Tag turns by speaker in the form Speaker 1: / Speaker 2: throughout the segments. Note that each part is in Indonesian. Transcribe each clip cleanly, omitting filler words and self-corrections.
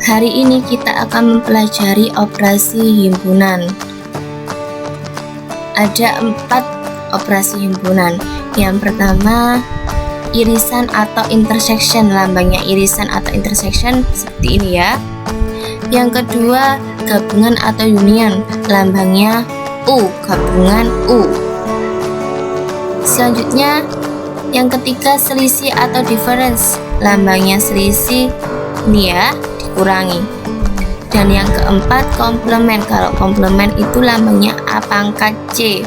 Speaker 1: Hari ini kita akan mempelajari operasi himpunan. Ada 4 operasi himpunan. Yang pertama, irisan atau intersection, lambangnya irisan atau intersection seperti ini ya. Yang kedua, gabungan atau union, lambangnya U, gabungan U. Selanjutnya, yang ketiga, selisih atau difference, lambangnya selisih, ini ya, dikurangi. Dan yang keempat, komplement. Kalau komplement itu lambangnya A pangkat C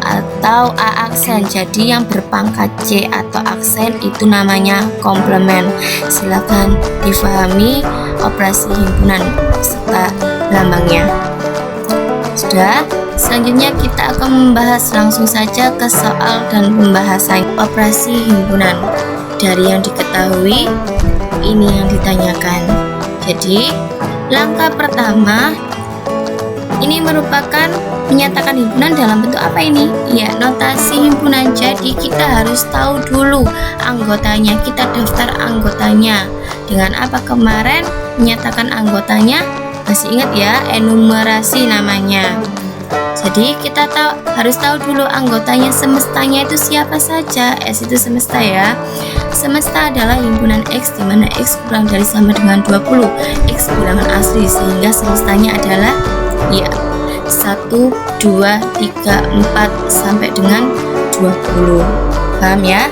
Speaker 1: atau A aksen. Jadi yang berpangkat C atau aksen itu namanya komplement. Silakan difahami operasi himpunan serta lambangnya. Sudah? Selanjutnya kita akan membahas langsung saja ke soal dan pembahasan operasi himpunan. Dari yang diketahui, ini yang ditanyakan. Jadi, langkah pertama ini merupakan menyatakan himpunan dalam bentuk apa ini? Ya, notasi himpunan. Jadi kita harus tahu dulu anggotanya, kita daftar anggotanya. Dengan apa kemarin menyatakan anggotanya? Masih ingat ya, enumerasi namanya. Jadi kita harus tahu dulu anggotanya. Semestanya itu siapa saja? S itu semesta ya. Semesta adalah himpunan X, di mana X kurang dari sama dengan 20. X bilangan asli, sehingga semestanya adalah ya 1, 2, 3, 4 sampai dengan 20. Paham ya?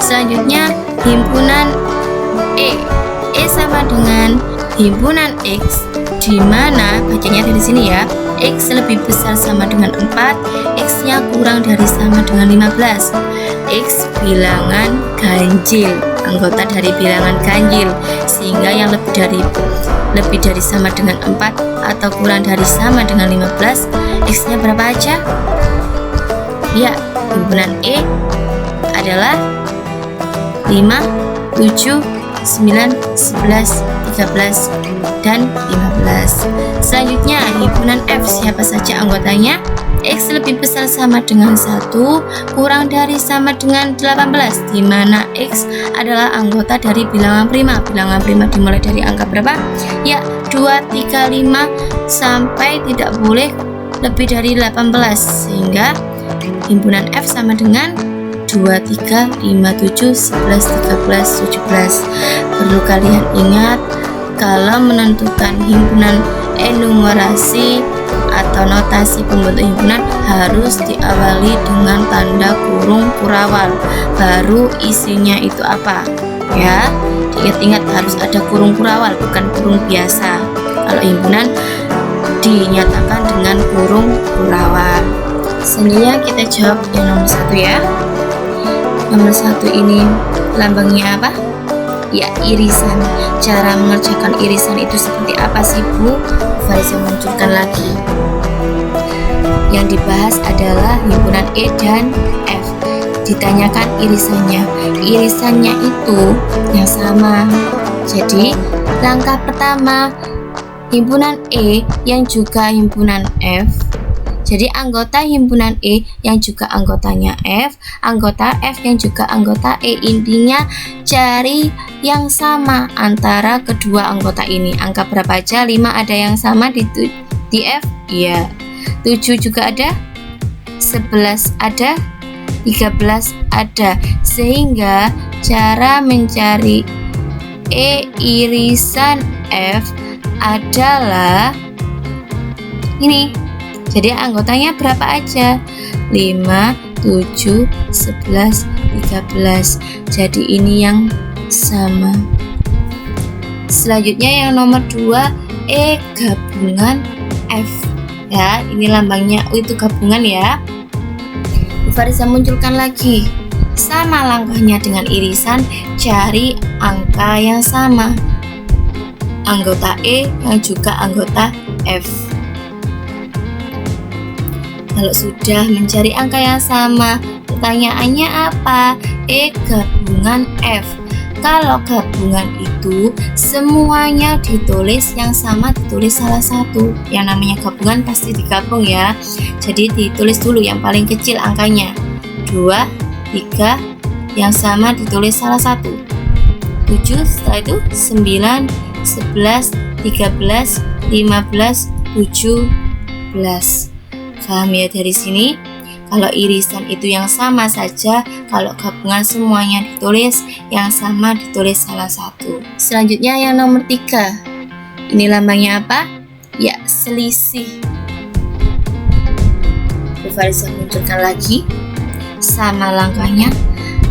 Speaker 1: Selanjutnya himpunan E. E sama dengan himpunan X, di mana bacanya dari sini ya. X lebih besar sama dengan 4, X nya kurang dari sama dengan 15. X bilangan ganjil, anggota dari bilangan ganjil, sehingga yang lebih dari sama dengan 4 atau kurang dari sama dengan 15, X nya berapa aja? Ya, himpunan E adalah 5, 7, 9, 11, 13, dan 15. Selanjutnya himpunan F, siapa saja anggotanya? X lebih besar sama dengan 1, kurang dari sama dengan 18, di mana X adalah anggota dari bilangan prima. Bilangan prima dimulai dari angka berapa? Ya, 2, 3, 5 sampai tidak boleh lebih dari 18, sehingga himpunan F sama dengan 2, 3, 5, 7, 11, 13, 17. Perlu kalian ingat, kalau menentukan himpunan enumerasi atau notasi pembentuk himpunan harus diawali dengan tanda kurung kurawal, baru isinya itu apa ya. Diingat-ingat harus ada kurung kurawal, bukan kurung biasa. Kalau himpunan dinyatakan dengan kurung kurawal. Selanjutnya kita jawab yang nomor 1 ya. Nomor 1 ini lambangnya apa? Ya, irisan. Cara mengerjakan irisan itu seperti apa sih Bu? Saya munculkan lagi. Yang dibahas adalah himpunan E dan F. Ditanyakan irisannya. Irisannya itu yang sama. Jadi, langkah pertama, himpunan E yang juga himpunan F. Jadi anggota himpunan E yang juga anggotanya F, anggota F yang juga anggota E. Intinya cari yang sama antara kedua anggota ini. Angka berapa aja? 5 ada yang sama di F? Iya. 7 juga ada, 11 ada, 13 ada. Sehingga cara mencari E irisan F adalah ini. Jadi anggotanya berapa aja? 5, 7, 11, 13. Jadi ini yang sama. Selanjutnya yang nomor 2, E gabungan F. Ya, ini lambangnya U itu gabungan ya. Bu Farisa munculkan lagi. Sama langkahnya dengan irisan, cari angka yang sama. Anggota E yang juga anggota F. Kalau sudah mencari angka yang sama, pertanyaannya apa? E gabungan F. Kalau gabungan itu semuanya ditulis yang sama, ditulis salah satu. Yang namanya gabungan pasti digabung ya. Jadi ditulis dulu yang paling kecil angkanya. 2, 3, yang sama ditulis salah satu. 7, setelah itu 9, 11, 13, 15, 17. Paham ya dari sini? Kalau irisan itu yang sama saja, kalau gabungan semuanya ditulis, yang sama ditulis salah satu. Selanjutnya yang nomor 3. Ini lambangnya apa? Ya, selisih. Bu Fariza munculkan lagi. Sama langkahnya.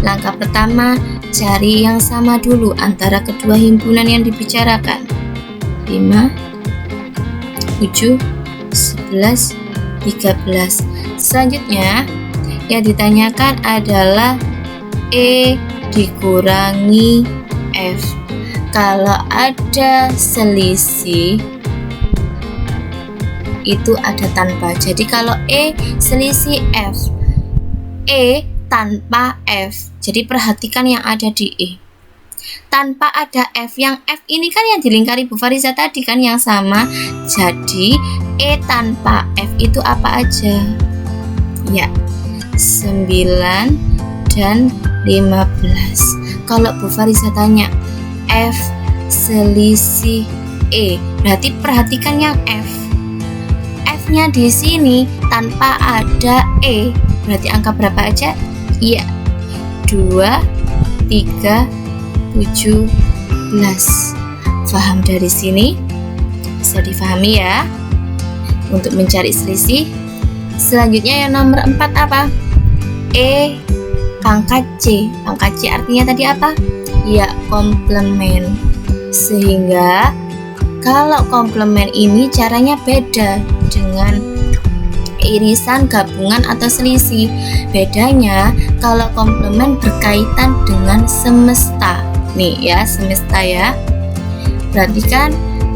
Speaker 1: Langkah pertama, cari yang sama dulu antara kedua himpunan yang dibicarakan. 5, 7, 11, 13. Selanjutnya yang ditanyakan adalah E dikurangi F. Kalau ada selisih itu ada tanpa. Jadi kalau E selisih F, E tanpa F. Jadi perhatikan yang ada di E. Tanpa ada F, yang F ini kan yang dilingkari Bu Fariza tadi kan yang sama. Jadi E tanpa F itu apa aja? Ya, 9 dan 15. Kalau Bu Fariza tanya F selisih E, berarti perhatikan yang F. F-nya di sini tanpa ada E, berarti angka berapa aja? Iya, 2, 3, 17. Paham dari sini? Bisa difahami ya? Untuk mencari selisih. Selanjutnya yang nomor 4 apa? E pangkat C. Pangkat C artinya tadi apa? Ya, komplement. Sehingga kalau komplement ini caranya beda dengan irisan, gabungan, atau selisih. Bedanya kalau komplement berkaitan dengan semesta. Nih ya, semesta ya. Perhatikan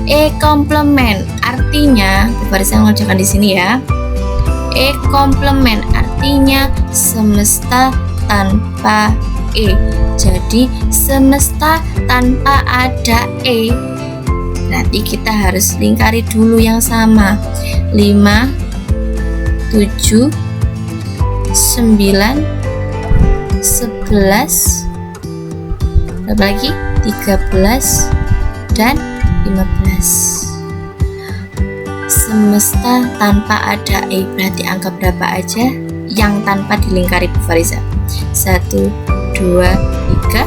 Speaker 1: E komplement artinya, Bu Fariza mengerjakan di sini ya. E komplement artinya semesta tanpa E. Jadi semesta tanpa ada E. Berarti kita harus lingkari dulu yang sama. 5, 7, 9, 11, berapa lagi? 13 dan 15. Semesta tanpa ada E, berarti angka berapa aja yang tanpa dilingkari Bu Fariza? 1, 2, 3,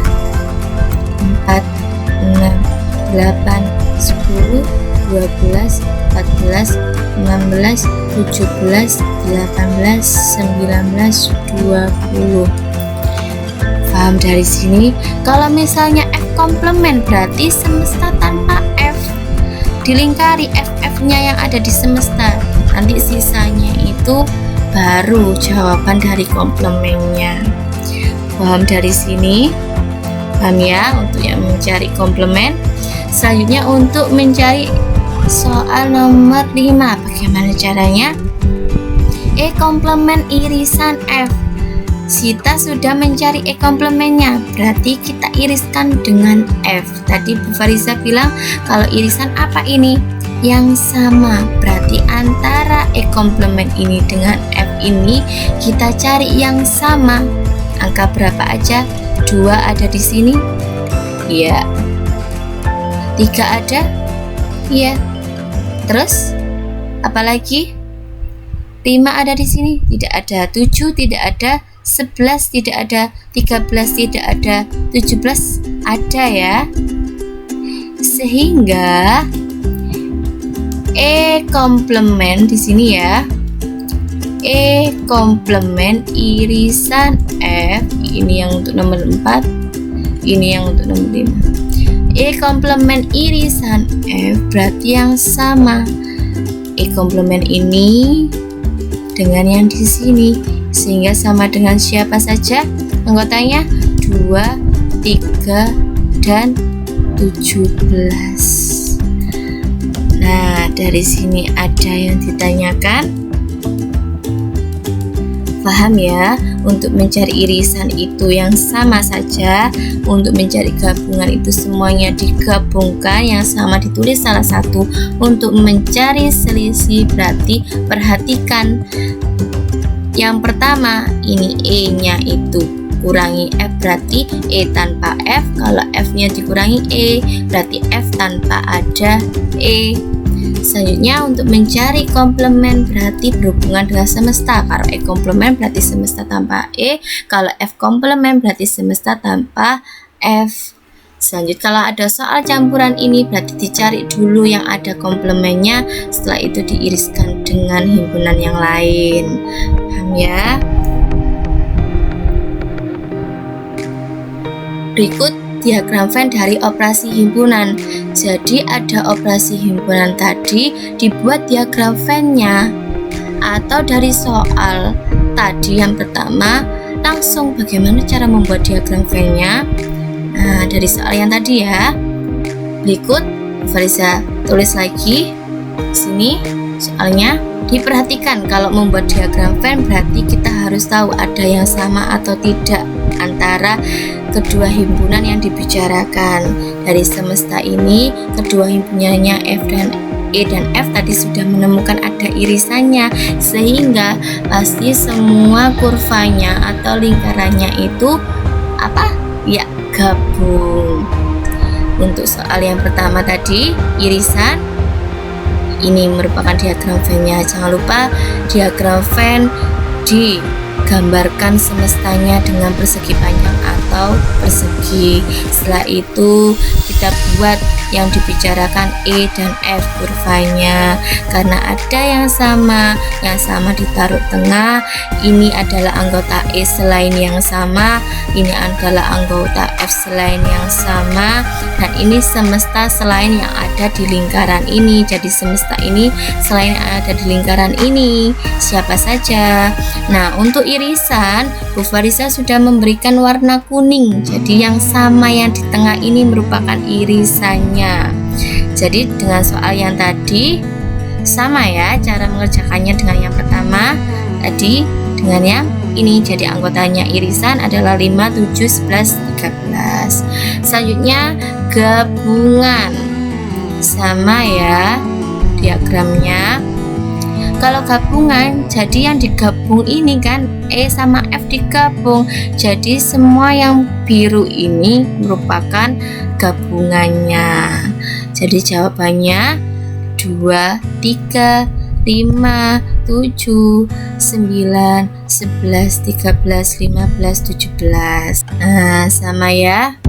Speaker 1: 4, 6, 8, 10, 12, 14, 15, 17, 18, 19, 20. Paham dari sini? Kalau misalnya F komplement berarti semesta tanpa F. Dilingkari FF-nya yang ada di semesta. Nanti sisanya itu baru jawaban dari komplemennya. Paham dari sini? Paham ya untuk yang mencari komplement. Selanjutnya untuk mencari soal nomor 5. Bagaimana caranya? E komplement irisan F. Kita sudah mencari E komplementnya, berarti kita iriskan dengan F. Tadi Bu Fariza bilang kalau irisan apa ini? Yang sama, berarti antara E komplement ini dengan F ini kita cari yang sama. Angka berapa aja? 2 ada di sini? Iya. 3 ada? Iya. Terus apalagi? 5 ada di sini? Tidak ada. 7 tidak ada. 11 tidak ada, 13 tidak ada, 17 ada ya. Sehingga E komplement di sini ya. E komplement irisan F, ini yang untuk nomor 4, ini yang untuk nomor 5. E komplement irisan F berarti yang sama. E komplement ini dengan yang di sini. Sehingga sama dengan siapa saja anggotanya? 2, 3, dan 17. Nah, dari sini ada yang ditanyakan. Paham ya? Untuk mencari irisan itu yang sama saja. Untuk mencari gabungan itu semuanya digabungkan, yang sama ditulis salah satu. Untuk mencari selisih berarti perhatikan. Yang pertama, ini E-nya itu kurangi F berarti E tanpa F. Kalau F-nya dikurangi E berarti F tanpa ada E. Selanjutnya untuk mencari komplement berarti berhubungan dengan semesta. Kalau E komplement berarti semesta tanpa E. Kalau F komplement berarti semesta tanpa F. Selanjutnya kalau ada soal campuran ini berarti dicari dulu yang ada komplemennya, setelah itu diiriskan dengan himpunan yang lain. Paham ya? Berikut diagram Venn dari operasi himpunan. Jadi ada operasi himpunan tadi, dibuat diagram Venn-nya. Atau dari soal tadi yang pertama, langsung bagaimana cara membuat diagram Venn-nya. Nah, dari soal yang tadi ya. Berikut Fariza tulis lagi sini soalnya. Diperhatikan kalau membuat diagram Venn berarti kita harus tahu ada yang sama atau tidak antara kedua himpunan yang dibicarakan. Dari semesta ini kedua himpunannya F dan E dan F tadi sudah menemukan ada irisannya, sehingga pasti semua kurvanya atau lingkarannya itu apa? Ya, gabung. Untuk soal yang pertama tadi irisan, ini merupakan diagram Venn-nya. Jangan lupa diagram Venn digambarkan semestanya dengan persegi panjang atau persegi. Setelah itu kita buat yang dibicarakan E dan F kurvanya. Karena ada yang sama ditaruh tengah. Ini adalah anggota E selain yang sama, ini adalah anggota F selain yang sama, dan ini semesta selain yang ada di lingkaran ini. Jadi semesta ini selain yang ada di lingkaran ini siapa saja. Nah, untuk irisan Bu Fariza sudah memberikan warna kuning. Jadi yang sama yang di tengah ini merupakan irisannya. Jadi dengan soal yang tadi sama ya cara mengerjakannya dengan yang pertama tadi dengan yang ini. Jadi anggotanya irisan adalah 5, 7, 11, 13. Selanjutnya gabungan. Sama ya diagramnya. Kalau gabungan, jadi yang digabung ini kan E sama F digabung. Jadi semua yang biru ini merupakan gabungannya. Jadi jawabannya 2, 3, 5, 7, 9, 11, 13, 15, 17. Nah, sama ya.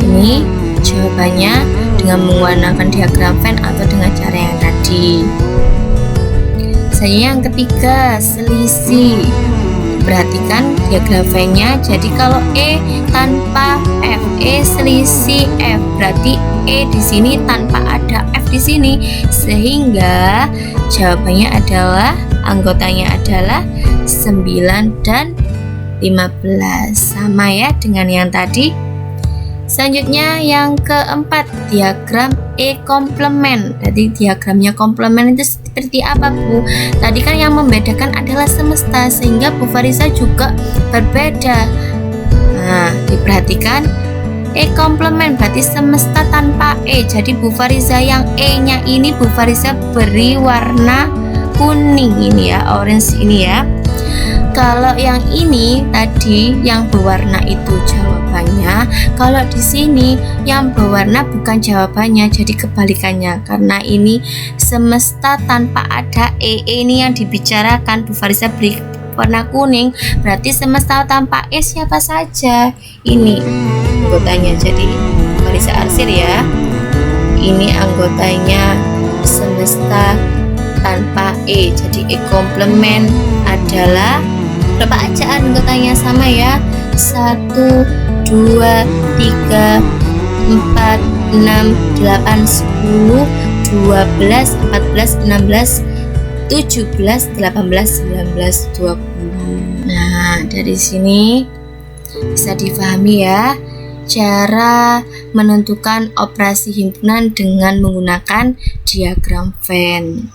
Speaker 1: Ini jawabannya dengan menggunakan diagram Venn atau dengan cara yang tadi. Yang ketiga, selisih. Perhatikan diagram Venn-nya. Jadi kalau E tanpa F, E selisih F, berarti E di sini tanpa ada F di sini, sehingga jawabannya adalah anggotanya adalah 9 dan 15. Sama ya dengan yang tadi. Selanjutnya yang keempat, diagram E komplement. Jadi diagramnya komplement itu seperti apa, Bu? Tadi kan yang membedakan adalah semesta, sehingga Bu Fariza juga berbeda. Nah, diperhatikan E komplement berarti semesta tanpa E. Jadi Bu Fariza yang E-nya ini Bu Fariza beri warna kuning ini ya, orange ini ya. Kalau yang ini tadi yang berwarna itu jawabannya. Kalau di sini yang berwarna bukan jawabannya, jadi kebalikannya. Karena ini semesta tanpa ada E ini yang dibicarakan, Bu Fariza beri warna kuning, berarti semesta tanpa E siapa saja. Ini anggotanya, jadi Bu Fariza arsir ya. Ini anggotanya semesta tanpa E. Jadi E komplement adalah berapa aja anggotanya? Sama ya, 1, 2, 3, 4, 6, 8, 10, 12, 14, 16, 17, 18, 19, 20. Nah, dari sini bisa difahami ya cara menentukan operasi himpunan dengan menggunakan diagram Venn.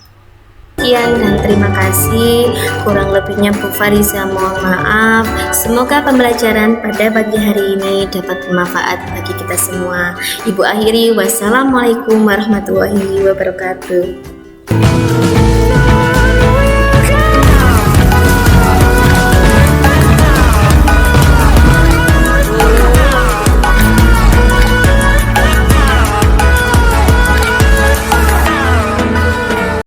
Speaker 1: Sekian dan terima kasih. Kurang lebihnya Bu Fariza mohon maaf. Semoga pembelajaran pada pagi hari ini dapat bermanfaat bagi kita semua. Ibu akhiri, wassalamualaikum warahmatullahi wabarakatuh.